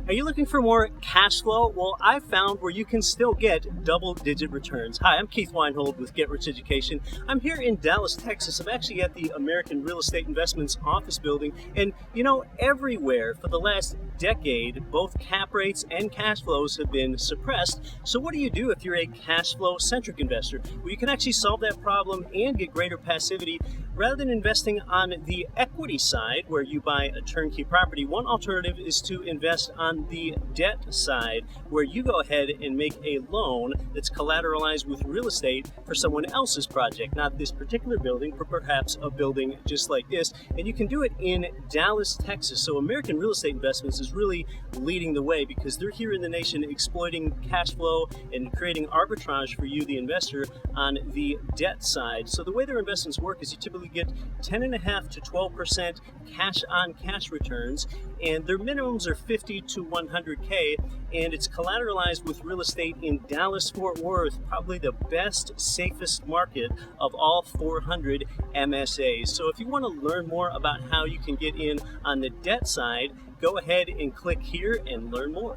Are you looking for more cash flow? Well, I've found where you can still get double-digit returns. Hi, I'm Keith Weinhold with Get Rich Education. I'm here in Dallas, Texas. I'm actually at the American Real Estate Investments office building. And you know, everywhere for the last decade, both cap rates and cash flows have been suppressed. So what do you do if you're a cash flow-centric investor? Well, you can actually solve that problem and get greater passivity. Rather than investing on the equity side, where you buy a turnkey property, one alternative is to invest on the debt side, where you go ahead and make a loan that's collateralized with real estate for someone else's project, not this particular building, but perhaps a building just like this. And you can do it in Dallas, Texas. So American Real Estate Investments is really leading the way because they're here in the nation exploiting cash flow and creating arbitrage for you, the investor, on the debt side. So the way their investments work is you typically get 10.5 to 12% cash on cash returns, and their minimums are 50 to 100K, and it's collateralized with real estate in Dallas, Fort Worth, probably the best, safest market of all 400 MSAs. So if you want to learn more about how you can get in on the debt side, go ahead and click here and learn more.